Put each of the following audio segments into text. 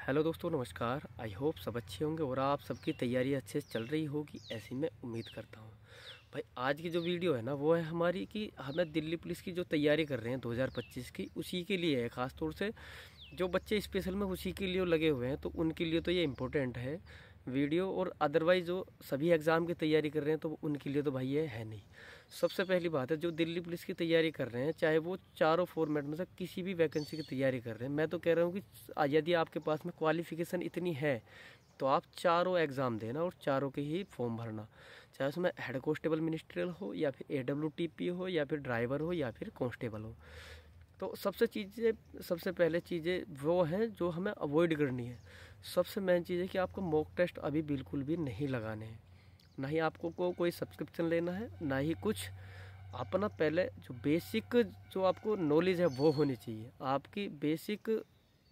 Hello दोस्तों, नमस्कार। I hope सब अच्छे होंगे और आप सबकी तैयारी अच्छे से चल रही होगी, ऐसी मैं उम्मीद करता हूँ। भाई आज की जो वीडियो है ना, वो है हमारी कि हमें दिल्ली पुलिस की जो तैयारी कर रहे हैं 2025 की, उसी के लिए है। ख़ास तौर से जो बच्चे स्पेशल में उसी के लिए लगे हुए हैं, तो उनके लिए तो ये इम्पोर्टेंट है वीडियो। और अदरवाइज़ जो सभी एग्ज़ाम की तैयारी कर रहे हैं तो उनके लिए तो भाई ये है नहीं। सबसे पहली बात है, जो दिल्ली पुलिस की तैयारी कर रहे हैं, चाहे वो चारों फॉर्मेट में से किसी भी वैकेंसी की तैयारी कर रहे हैं, मैं तो कह रहा हूँ कि यदि आपके पास में क्वालिफिकेशन इतनी है तो आप चारों एग्ज़ाम देना और चारों के ही फॉर्म भरना। चाहे उसमें हेड कांस्टेबल मिनिस्ट्रियल हो, या फिर AWTP हो, या फिर ड्राइवर हो, या फिर कांस्टेबल हो। तो सबसे पहले चीज़ें वो हैं जो हमें अवॉइड करनी है। सबसे मेन चीज़ है कि आपको मॉक टेस्ट अभी बिल्कुल भी नहीं लगाने हैं। ना ही आपको कोई सब्सक्रिप्शन लेना है, ना ही कुछ। अपना पहले जो बेसिक जो आपको नॉलेज है वो होनी चाहिए। आपकी बेसिक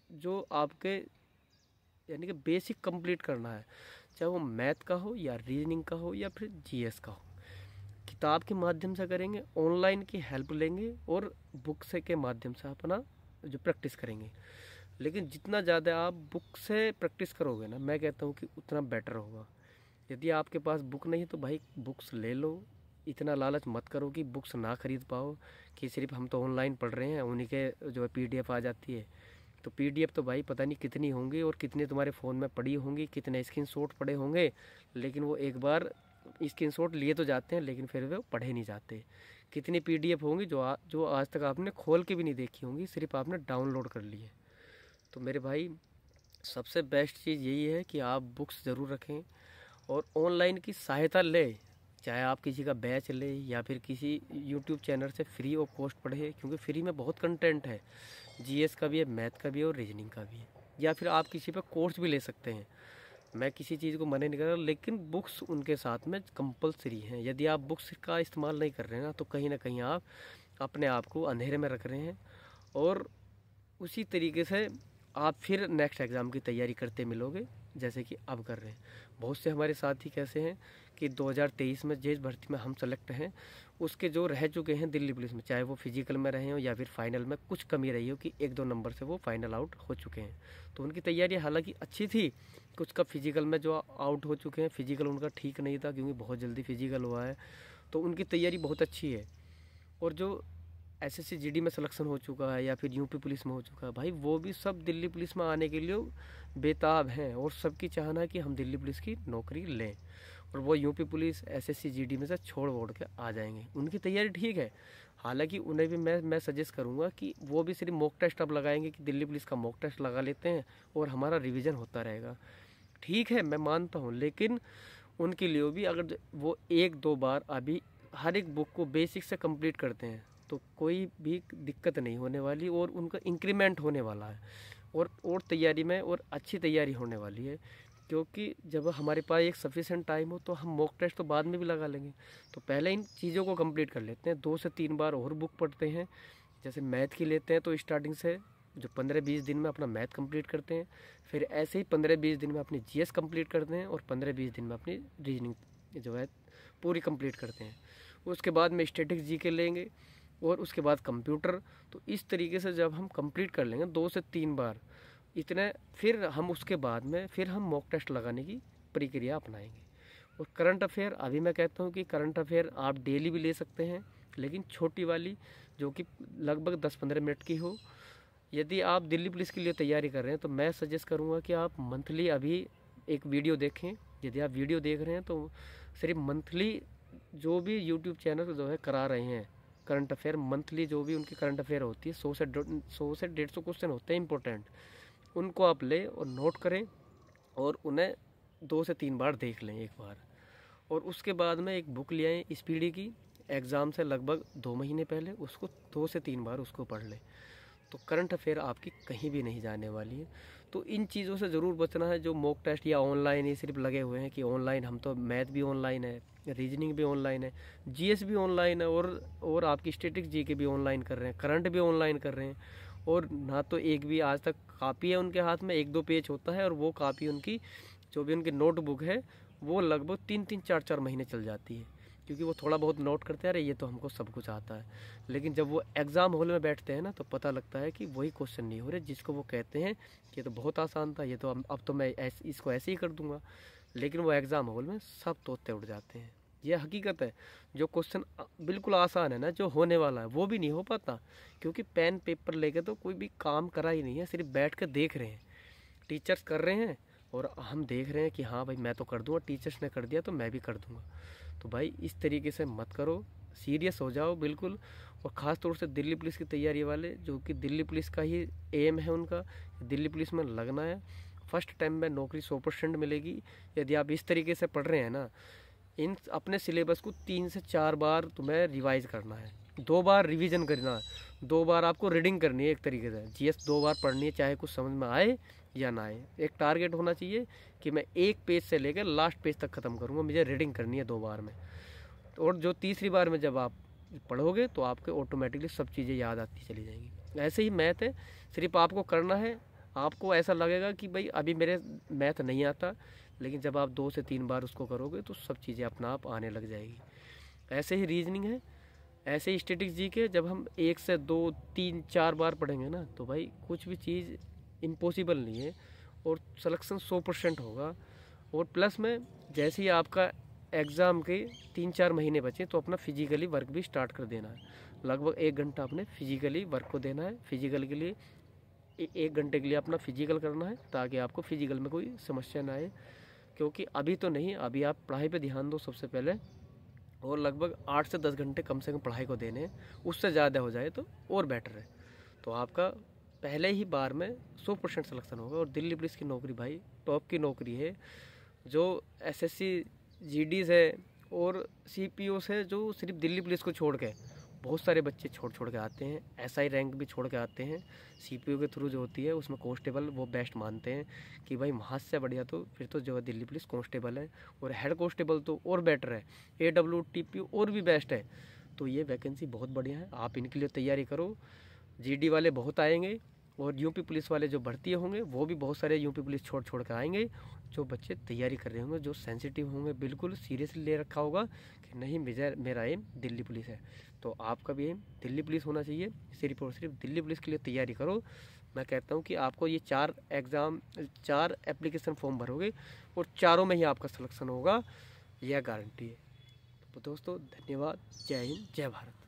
जो आपके यानी कि बेसिक कंप्लीट करना है, चाहे वो मैथ का हो, या रीजनिंग का हो, या फिर GS का हो। किताब के माध्यम से करेंगे, ऑनलाइन की हेल्प लेंगे, और बुक से के माध्यम से अपना जो प्रैक्टिस करेंगे। लेकिन जितना ज़्यादा आप बुक से प्रैक्टिस करोगे ना, मैं कहता हूँ कि उतना बेटर होगा। यदि आपके पास बुक नहीं तो भाई बुक्स ले लो। इतना लालच मत करो कि बुक्स ना खरीद पाओ, कि सिर्फ हम तो ऑनलाइन पढ़ रहे हैं, उन्हीं के जो है PDF आ जाती है। तो PDF तो भाई पता नहीं कितनी होंगी और कितनी तुम्हारे फ़ोन में पड़ी होंगी, कितने स्क्रीनशॉट पड़े होंगे। लेकिन वो एक बार स्क्रीनशॉट लिए तो जाते हैं, लेकिन फिर वो पढ़े नहीं जाते। कितनी PDF होंगी जो आज तक आपने खोल के भी नहीं देखी होंगी, सिर्फ आपने डाउनलोड कर ली है। तो मेरे भाई, सबसे बेस्ट चीज़ यही है कि आप बुक्स ज़रूर रखें और ऑनलाइन की सहायता लें। चाहे आप किसी का बैच ले, या फिर किसी YouTube चैनल से फ्री ऑफ कॉस्ट पढ़े, क्योंकि फ्री में बहुत कंटेंट है। GS का भी है, मैथ का भी है, और रीजनिंग का भी है। या फिर आप किसी पे कोर्स भी ले सकते हैं। मैं किसी चीज़ को मना नहीं कर रहा, लेकिन बुक्स उनके साथ में कंपलसरी हैं। यदि आप बुक्स का इस्तेमाल नहीं कर रहे हैं ना, तो कहीं ना कहीं आप अपने आप को अंधेरे में रख रहे हैं। और उसी तरीके से आप फिर नेक्स्ट एग्ज़ाम की तैयारी करते मिलोगे, जैसे कि अब कर रहे हैं। बहुत से हमारे साथी कैसे हैं कि 2023 में जेज भर्ती में हम सेलेक्ट हैं, उसके जो रह चुके हैं दिल्ली पुलिस में, चाहे वो फिजिकल में रहे हो या फिर फाइनल में कुछ कमी रही हो कि 1-2 नंबर से वो फाइनल आउट हो चुके हैं। तो उनकी तैयारी हालांकि अच्छी थी। कुछ का फिजिकल में जो आउट हो चुके हैं, फिजिकल उनका ठीक नहीं था क्योंकि बहुत जल्दी फिजिकल हुआ है, तो उनकी तैयारी बहुत अच्छी है। और जो SSC GD में सिलेक्शन हो चुका है, या फिर UP पुलिस में हो चुका है, भाई वो भी सब दिल्ली पुलिस में आने के लिए बेताब हैं। और सबकी चाहना है कि हम दिल्ली पुलिस की नौकरी लें, और वो UP पुलिस SSC GD में से छोड़ वोड़ के आ जाएंगे। उनकी तैयारी ठीक है, हालांकि उन्हें भी मैं सजेस्ट करूंगा कि वो भी सिर्फ मॉक टेस्ट अब लगाएंगे, कि दिल्ली पुलिस का मॉक टेस्ट लगा लेते हैं और हमारा रिविज़न होता रहेगा। ठीक है, मैं मानता हूँ, लेकिन उनके लिए भी अगर वो 1-2 बार अभी हर एक बुक को बेसिक से कंप्लीट करते हैं, तो कोई भी दिक्कत नहीं होने वाली, और उनका इंक्रीमेंट होने वाला है, और तैयारी में और अच्छी तैयारी होने वाली है। क्योंकि जब हमारे पास एक सफिशेंट टाइम हो तो हम मॉक टेस्ट तो बाद में भी लगा लेंगे। तो पहले इन चीज़ों को कंप्लीट कर लेते हैं, 2 से 3 बार और बुक पढ़ते हैं। जैसे मैथ की लेते हैं तो स्टार्टिंग से जो 15-20 दिन में अपना मैथ कंप्लीट करते हैं, फिर ऐसे ही 15-20 दिन में अपनी GS कंप्लीट करते हैं, और 15-20 दिन में अपनी रीजनिंग जो है पूरी कंप्लीट करते हैं। उसके बाद में स्टैटिक्स GK लेंगे, और उसके बाद कंप्यूटर। तो इस तरीके से जब हम कंप्लीट कर लेंगे 2 से 3 बार इतने, फिर हम उसके बाद में फिर हम मॉक टेस्ट लगाने की प्रक्रिया अपनाएंगे। और करंट अफेयर, अभी मैं कहता हूँ कि करंट अफेयर आप डेली भी ले सकते हैं, लेकिन छोटी वाली जो कि लगभग 10-15 मिनट की हो। यदि आप दिल्ली पुलिस के लिए तैयारी कर रहे हैं तो मैं सजेस्ट करूँगा कि आप मंथली अभी एक वीडियो देखें। यदि आप वीडियो देख रहे हैं तो सिर्फ मंथली जो भी यूट्यूब चैनल जो है करा रहे हैं करंट अफेयर, मंथली जो भी उनकी करंट अफेयर होती है, 100 से 150 क्वेश्चन होते हैं इंपॉर्टेंट, उनको आप लें और नोट करें, और उन्हें 2 से 3 बार देख लें एक बार। और उसके बाद में एक बुक ले आएँ SPD की, एग्ज़ाम से लगभग 2 महीने पहले उसको 2 से 3 बार उसको पढ़ लें। तो करंट अफेयर आपकी कहीं भी नहीं जाने वाली है। तो इन चीज़ों से ज़रूर बचना है। जो मॉक टेस्ट या ऑनलाइन ही सिर्फ लगे हुए हैं कि ऑनलाइन, हम तो मैथ भी ऑनलाइन है, रीजनिंग भी ऑनलाइन है, GS भी ऑनलाइन है, और आपकी स्टैटिक्स GK भी ऑनलाइन कर रहे हैं, करंट भी ऑनलाइन कर रहे हैं। और ना तो एक भी आज तक कापी है उनके हाथ में, 1-2 पेज होता है, और वो कापी उनकी जो भी उनकी नोटबुक है वो लगभग 3-3, 4-4 महीने चल जाती है। क्योंकि वो थोड़ा बहुत नोट करते हैं, अरे ये तो हमको सब कुछ आता है। लेकिन जब वो एग्ज़ाम हॉल में बैठते हैं ना, तो पता लगता है कि वही क्वेश्चन नहीं हो रहे जिसको वो कहते हैं कि ये तो बहुत आसान था, ये तो अब तो मैं इसको ऐसे ही कर दूंगा। लेकिन वो एग्ज़ाम हॉल में सब तोते उड़ जाते हैं। ये हकीकत है। जो क्वेश्चन बिल्कुल आसान है ना, जो होने वाला है, वो भी नहीं हो पाता, क्योंकि पेन पेपर लेके तो कोई भी काम करा ही नहीं है, सिर्फ बैठ कर देख रहे हैं। टीचर्स कर रहे हैं और हम देख रहे हैं कि हाँ भाई मैं तो कर दूंगा, टीचर्स ने कर दिया तो मैं भी कर दूंगा। तो भाई इस तरीके से मत करो, सीरियस हो जाओ बिल्कुल। और ख़ास तौर से दिल्ली पुलिस की तैयारी वाले, जो कि दिल्ली पुलिस का ही एम है उनका, दिल्ली पुलिस में लगना है। फर्स्ट टाइम में नौकरी 100% मिलेगी यदि आप इस तरीके से पढ़ रहे हैं ना। इन अपने सिलेबस को 3 से 4 बार तुम्हें रिवाइज करना है, 2 बार रिवीजन करना है, 2 बार आपको रीडिंग करनी है। एक तरीके से जीएस 2 बार पढ़नी है, चाहे कुछ समझ में आए या ना आए। एक टारगेट होना चाहिए कि मैं एक पेज से लेकर लास्ट पेज तक ख़त्म करूँगा, मुझे रीडिंग करनी है 2 बार में। और जो तीसरी बार में जब आप पढ़ोगे तो आपके ऑटोमेटिकली सब चीज़ें याद आती चली जाएंगी। ऐसे ही मैथ है, सिर्फ आपको करना है। आपको ऐसा लगेगा कि भाई अभी मेरे मैथ नहीं आता, लेकिन जब आप 2 से 3 बार उसको करोगे तो सब चीज़ें अपना आप आने लग जाएगी। ऐसे ही रीजनिंग है, ऐसे ही स्टैटिक्स जी के जब हम 1 से 2, 3, 4 बार पढ़ेंगे ना, तो भाई कुछ भी चीज़ इम्पॉसिबल नहीं है और सिलेक्शन 100% होगा। और प्लस में जैसे ही आपका एग्ज़ाम के 3-4 महीने बचे तो अपना फिजिकली वर्क भी स्टार्ट कर देना है। लगभग 1 घंटा अपने फिजिकली वर्क को देना है। फिजिकल के लिए 1 घंटे के लिए अपना फिजिकल करना है, ताकि आपको फिजिकल में कोई समस्या ना आए। क्योंकि अभी तो नहीं, अभी आप पढ़ाई पे ध्यान दो सबसे पहले, और लगभग 8 से 10 घंटे कम से कम पढ़ाई को देने हैं। उससे ज़्यादा हो जाए तो और बेटर है। तो आपका पहले ही बार में 100% सिलेक्शन होगा। और दिल्ली पुलिस की नौकरी भाई टॉप की नौकरी है। जो एसएससी जीडीज़ है और सीपीओस है, जो सिर्फ दिल्ली पुलिस को छोड़ के बहुत सारे बच्चे छोड़ के आते हैं। एसआई रैंक भी छोड़ के आते हैं। सीपीओ के थ्रू जो होती है उसमें कांस्टेबल वो बेस्ट मानते हैं कि भाई वहाँ से बढ़िया तो फिर तो जो है दिल्ली पुलिस कांस्टेबल है। और हेड कांस्टेबल तो और बेटर है, AWTPO और भी बेस्ट है। तो ये वैकेंसी बहुत बढ़िया है, आप इनके लिए तैयारी करो। जीडी वाले बहुत आएंगे और यूपी पुलिस वाले जो भर्ती होंगे वो भी बहुत सारे यूपी पुलिस छोड़ कर आएंगे। जो बच्चे तैयारी कर रहे होंगे, जो सेंसिटिव होंगे, बिल्कुल सीरियसली ले रखा होगा कि नहीं मेरा एम दिल्ली पुलिस है, तो आपका भी एम दिल्ली पुलिस होना चाहिए। सिर्फ और सिर्फ दिल्ली पुलिस के लिए तैयारी करो। मैं कहता हूँ कि आपको ये 4 एप्लीकेशन फॉर्म भरोगे और चारों में ही आपका सिलेक्शन होगा, यह गारंटी है। तो दोस्तों धन्यवाद। जय हिंद, जय भारत।